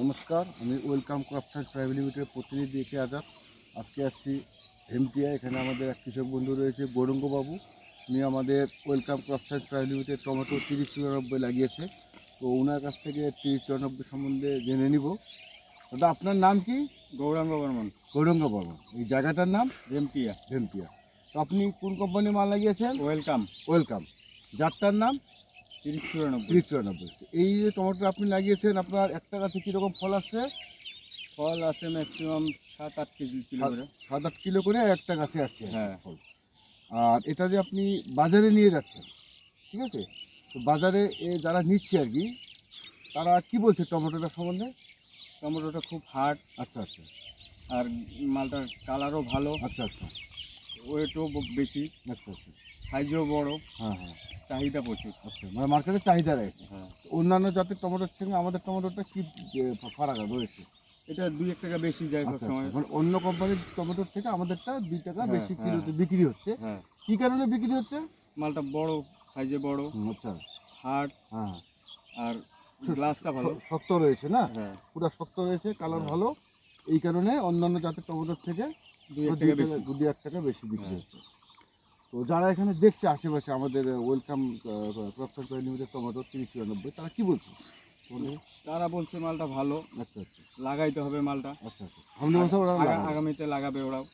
নমস্কার, আমি welcome crop science private লিমিটেডের প্রতিনিধি একে আজাদ। আজকে আসছি হেমটিয়া। এখানে আমাদের এক কৃষক বন্ধু রয়েছে গৌরঙ্গবাবু। উনি আমাদের welcome crop science private limited tomato 3094 লাগিয়েছে। তো ওনার কাছ থেকে 3094 সম্বন্ধে জেনে নিব। দাদা, আপনার নাম কি? গৌরাঙ্গ বর্মন। গৌরঙ্গ বর্মন। এই জায়গাটার নাম হেমটিয়া। হেমটিয়া। তো আপনি কোন কোম্পানির মাল লাগিয়েছেন? Welcome welcome. জাতটার নাম 3094। 3094। এই যে টমেটো আপনি লাগিয়েছেন, আপনার একটা গাছে কীরকম ফল আসছে? ফল আছে ম্যাক্সিমাম 7-8 কিলো করে। 7-8 কিলো করে একটা গাছে আসছে হ্যাঁ। ফল। আর এটা যে আপনি বাজারে নিয়ে যাচ্ছেন, ঠিক আছে, তো বাজারে যারা নিচ্ছে আর কি, তারা কি বলছে টমেটোটা সম্বন্ধে? টমেটোটা খুব হার্ড, আচ্ছা আচ্ছা আর মালটার কালারও ভালো, আচ্ছা আচ্ছা ওয়েটও বেশি, আচ্ছা আচ্ছা সাইজও বড়, হ্যাঁ হ্যাঁ চাহিদা প্রচুর। আচ্ছা, মানে মার্কেটে চাহিদা রয়েছে। হ্যাঁ, অন্যান্য জাতের টমেটোর সঙ্গে আমাদের টমেটোটা কি ফারাক রয়েছে? এটা 2-1 টাকা বেশি যায় সব আচ্ছা সময়। আচ্ছা, মানে অন্য কোম্পানির টমেটোর থেকে আমাদেরটা 2 টাকা হ্যাঁ, বেশি হ্যাঁ, কিলোতে বিক্রি হচ্ছে। হ্যাঁ, কি কারণে বিক্রি হচ্ছে? মালটা বড়, সাইজে বড়, আচ্ছা হার্ড, হ্যাঁ, আর গ্লাসটা ভালো। শক্ত রয়েছে না? হ্যাঁ, পুরো শক্ত রয়েছে, কালার হ্যাঁ। ভালো। এই কারণে অন্যান্য জাতের টমেটোর থেকে 2-1 টাকা বেশি। 2-1 টাকা বেশি বিক্রি হ্যাঁ। হচ্ছে। তো যারা এখানে দেখছে আশেপাশে আমাদের welcome crop science private limited tomato 3094, তারা কি বলছে? তারা বলছে মালটা ভালো, আচ্ছা আচ্ছা লাগাইতে হবে মালটা। আচ্ছা আচ্ছা, সামনে বছর ওরা লাগাবে। আগামীতে লাগাবে ওরাও।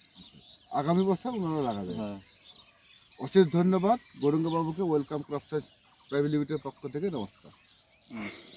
আগামী বছর ওনারা লাগাবে। হ্যাঁ। অশেষ ধন্যবাদ গৌরঙ্গবাবুকে। ওয়েলকাম ক্রপ সায়েন্স প্রাইভেট লিমিটেডের পক্ষ থেকে নমস্কার। নমস্কার।